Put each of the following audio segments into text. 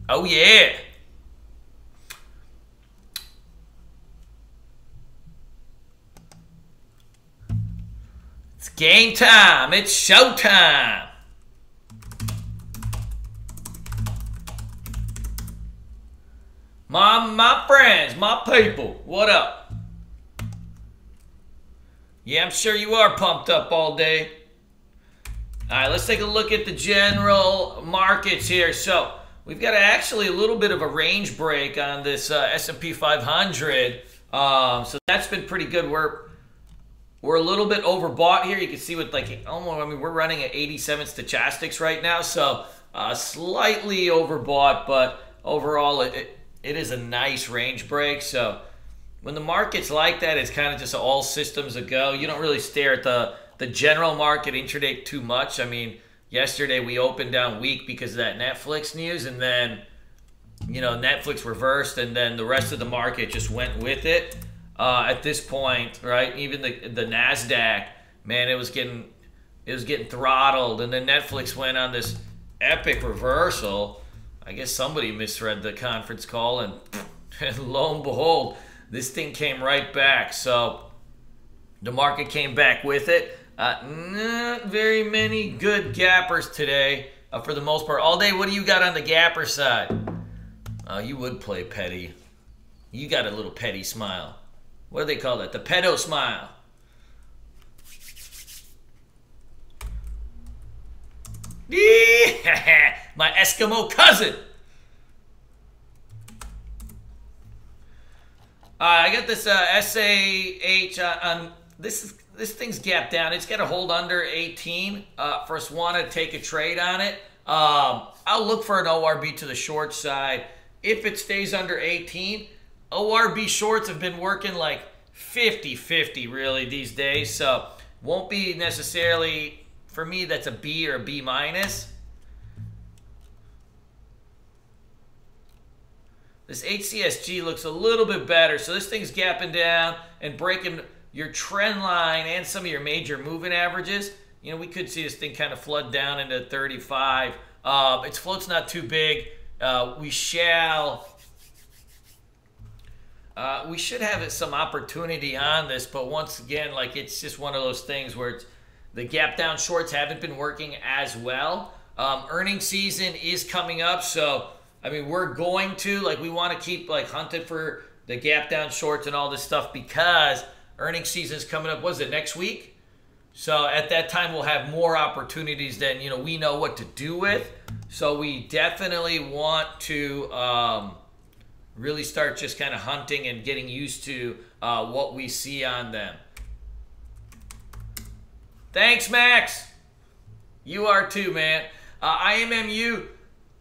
Oh, yeah. It's game time. It's showtime. My friends, my people, what up? Yeah, I'm sure you are pumped up all day. All right, let's take a look at the general markets here. So we've got actually a little bit of a range break on this S&P 500. So that's been pretty good. We're a little bit overbought here. You can see with like almost, I mean, we're running at 87 stochastics right now. So slightly overbought, but overall it is a nice range break. So when the market's like that, it's kind of just all systems a go. You don't really stare at the general market intraday too much. I mean, yesterday we opened down weak because of that Netflix news, and then, you know, Netflix reversed, and then the rest of the market just went with it. At this point, right? Even the Nasdaq, man, it was getting throttled, and then Netflix went on this epic reversal. I guess somebody misread the conference call, and lo and behold, this thing came right back. So the market came back with it. Not very many good gappers today, for the most part. All day, what do you got on the gapper side? You would play petty. You got a little petty smile. What do they call that? The pedo smile. My Eskimo cousin. I got this SAH on this thing's gapped down. It's got to hold under 18 for us want to take a trade on it. I'll look for an ORB to the short side. If it stays under 18, ORB shorts have been working like 50-50 really these days. So won't be necessarily, for me, that's a B or a B minus. This HCSG looks a little bit better. So this thing's gapping down and breaking your trend line and some of your major moving averages. You know, we could see this thing kind of flood down into 35. Its float's not too big. We should have some opportunity on this, but once again, like, it's just one of those things where the gap down shorts haven't been working as well. Earnings season is coming up, so I mean, we're going to, like, we want to keep like hunting for the gap down shorts and all this stuff because earnings season is coming up. What is it, next week? So at that time, we'll have more opportunities than, you know, we know what to do with. So we definitely want to really start just kind of hunting and getting used to what we see on them. Thanks, Max. You are too, man. IMMU,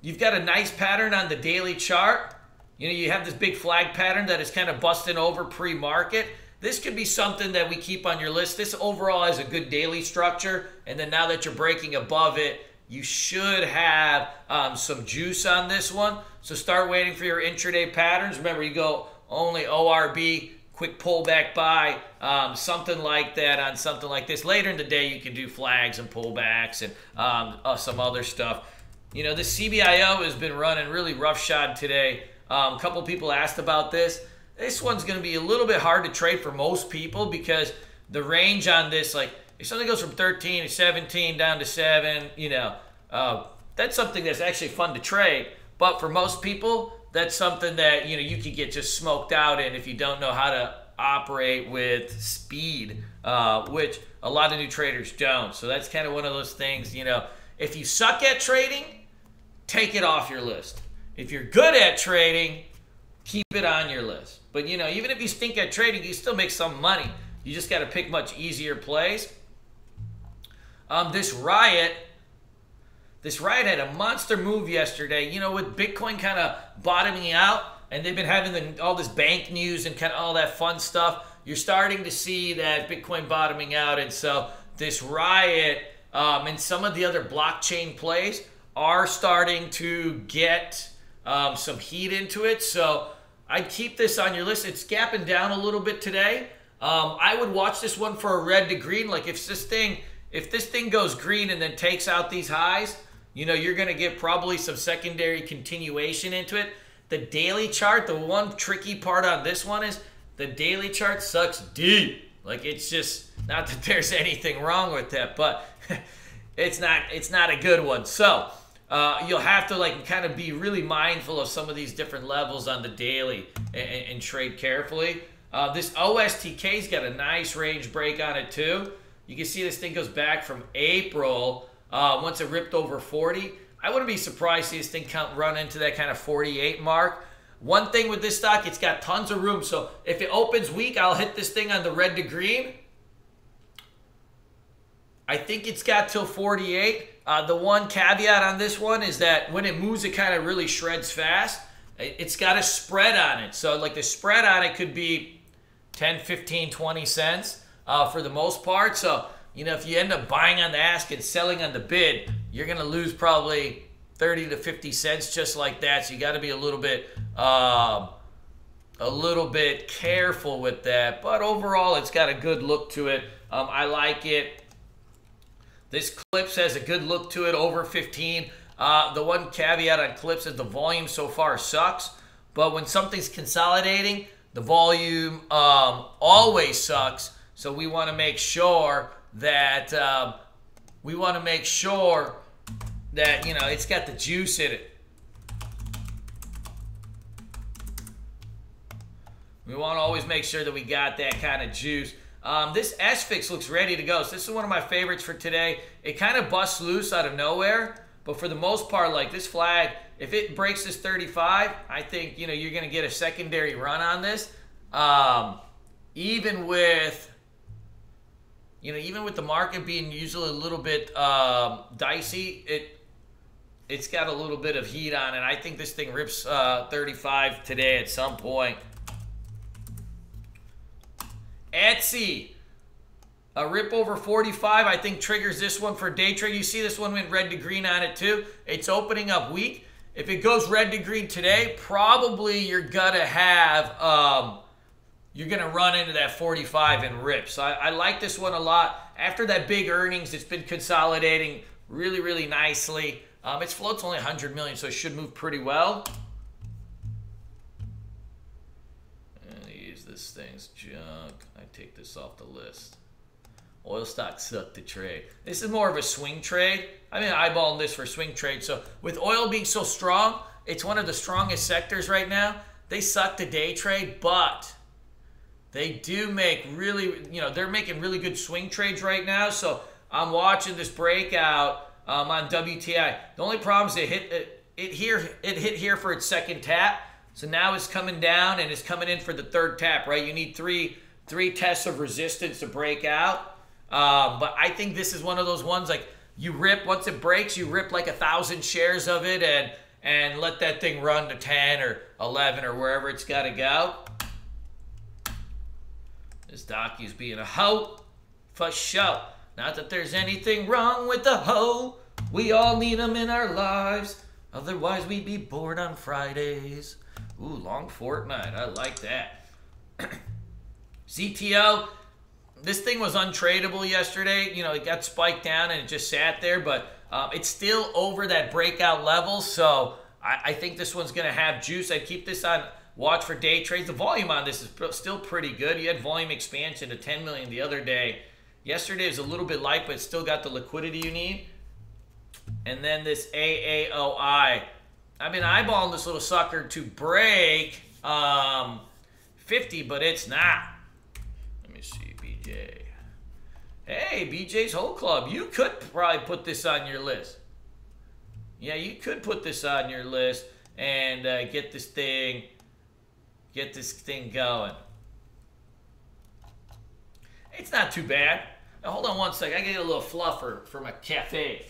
you've got a nice pattern on the daily chart. You know, you have this big flag pattern that is kind of busting over pre-market. This could be something that we keep on your list. This overall has a good daily structure. And then now that you're breaking above it, you should have some juice on this one. So start waiting for your intraday patterns. Remember, you go only ORB, quick pullback buy, something like that on something like this. Later in the day, you can do flags and pullbacks and some other stuff. You know, this CBIO has been running really roughshod today. A couple people asked about this. This one's going to be a little bit hard to trade for most people because the range on this, like, if something goes from 13 to 17 down to 7, you know, that's something that's actually fun to trade. But for most people, that's something that, you know, you could get just smoked out in if you don't know how to operate with speed, which a lot of new traders don't. So that's kind of one of those things, you know, if you suck at trading, take it off your list. If you're good at trading, keep it on your list. But, you know, even if you stink at trading, you still make some money. You just got to pick much easier plays. This riot had a monster move yesterday. You know, with Bitcoin kind of bottoming out, and they've been having all this bank news and kind of all that fun stuff. You're starting to see that Bitcoin bottoming out, and so this riot and some of the other blockchain plays are starting to get some heat into it. So I'd keep this on your list. It's gapping down a little bit today. I would watch this one for a red to green. Like if this thing goes green and then takes out these highs, you're going to get probably some secondary continuation into it. The daily chart, the one tricky part on this one is the daily chart sucks deep. Like, it's just, not that there's anything wrong with that, but it's not a good one. So you'll have to like kind of be really mindful of some of these different levels on the daily and trade carefully. This OSTK's got a nice range break on it too. You can see this thing goes back from April. Once it ripped over 40, I wouldn't be surprised to see this thing run into that kind of 48 mark. One thing with this stock, it's got tons of room. So if it opens weak, I'll hit this thing on the red to green. I think it's got till 48. The one caveat on this one is that when it moves, it kind of really shreds fast. It's got a spread on it. So like the spread on it could be 10, 15, 20 cents for the most part. So, if you end up buying on the ask and selling on the bid, you're going to lose probably 30 to 50 cents just like that. So you got to be a little bit careful with that. But overall, it's got a good look to it. I like it. This Clips has a good look to it, over 15. The one caveat on Clips is the volume so far sucks. But when something's consolidating, the volume always sucks. So we want to make sure that it's got the juice in it. We want to always make sure that we got that kind of juice. This S-Fix looks ready to go. So this is one of my favorites for today. It kind of busts loose out of nowhere. But for the most part, like this flag, if it breaks this 35, I think, you're going to get a secondary run on this. Even with the market being usually a little bit dicey, it's got a little bit of heat on it. I think this thing rips 35 today at some point. Etsy, a rip over 45, I think triggers this one for day trade. You see this one went red to green on it too. It's opening up weak. If it goes red to green today, probably you're gonna have you're gonna run into that 45 and rip. So I like this one a lot. After that big earnings, it's been consolidating really, really nicely. Its float's only 100 million, so it should move pretty well. This thing's junk. I take this off the list. Oil stocks suck to trade. This is more of a swing trade. I've been eyeballing this for swing trade. So with oil being so strong, it's one of the strongest sectors right now. They suck to day trade, but they do make really, they're making really good swing trades right now. So I'm watching this breakout on WTI. The only problem is it hit here for its second tap. So now it's coming down and it's coming in for the third tap, right? You need three tests of resistance to break out. But I think this is one of those ones, like, you rip, once it breaks, you rip like 1,000 shares of it and let that thing run to 10 or 11 or wherever it's got to go. This docu's being a hoe for show. Not that there's anything wrong with the hoe. We all need them in our lives. Otherwise, we'd be bored on Fridays. Ooh, long fortnight. I like that. CTO, this thing was untradeable yesterday. It got spiked down and it just sat there, but it's still over that breakout level. So I think this one's going to have juice. I'd keep this on watch for day trades. The volume on this is still pretty good. You had volume expansion to 10 million the other day. Yesterday was a little bit light, but it's still got the liquidity you need. And then this AAOI. I've been eyeballing this little sucker to break 50, but it's not. Let me see, BJ. Hey, BJ's Whole Club. You could probably put this on your list. Yeah, you could put this on your list and get this thing going. It's not too bad. Now, hold on one second. I get a little fluffer for my cafe.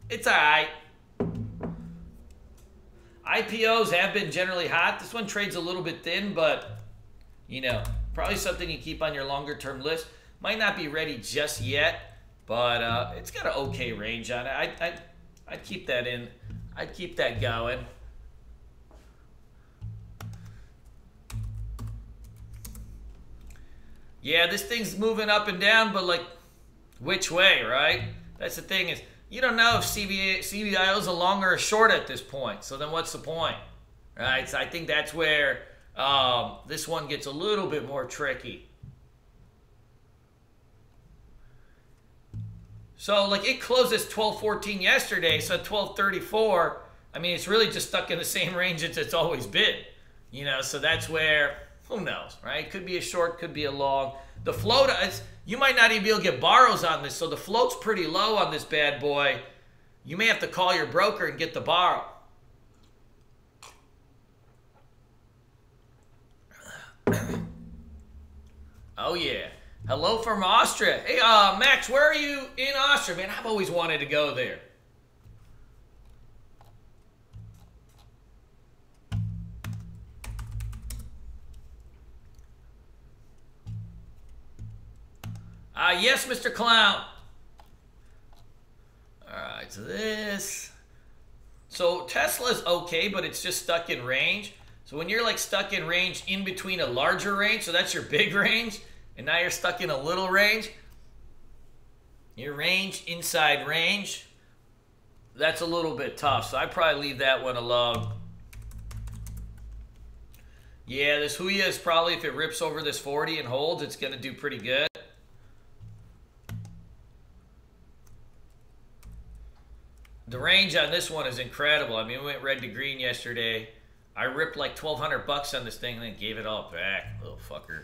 It's all right. IPOs have been generally hot. This one trades a little bit thin, but, Probably something you keep on your longer term list. Might not be ready just yet, but it's got an okay range on it. I'd keep that in. I'd keep that going. Yeah, this thing's moving up and down, but like, which way, right? That's the thing is, you don't know if CBIO is a long or a short at this point. So then what's the point, right? So I think that's where this one gets a little bit more tricky. So like it closed at 12.14 yesterday, so at 12.34, I mean, it's really just stuck in the same range as it's always been. You know, so that's where, who knows, right? Could be a short, could be a long. The float, you might not even be able to get borrows on this, so the float's pretty low on this bad boy. You may have to call your broker and get the borrow. Oh, yeah. Hello from Austria. Hey, Max, where are you in Austria? Man, I've always wanted to go there. Yes, Mr. Clown. All right, so this. So Tesla's okay, but it's just stuck in range. So when you're like stuck in range in between a larger range, so that's your big range, and now you're stuck in a little range, your range inside range, that's a little bit tough. So I'd probably leave that one alone. Yeah, this Huya is probably, if it rips over this 40 and holds, it's going to do pretty good. The range on this one is incredible. I mean, we went red to green yesterday. I ripped like 1,200 bucks on this thing and then gave it all back. Little fucker.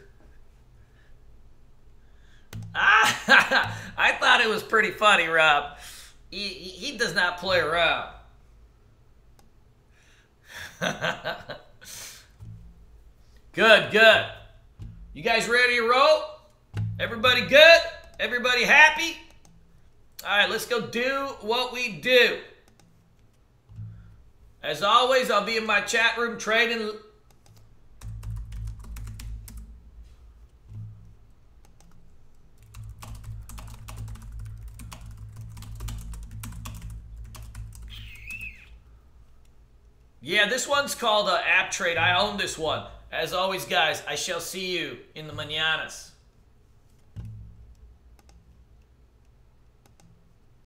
I thought it was pretty funny, Rob. He does not play around. Good, good. You guys ready to roll? Everybody good? Everybody happy? All right, let's go do what we do. As always, I'll be in my chat room trading. Yeah, this one's called App Trade. I own this one. As always, guys, I shall see you in the mañanas.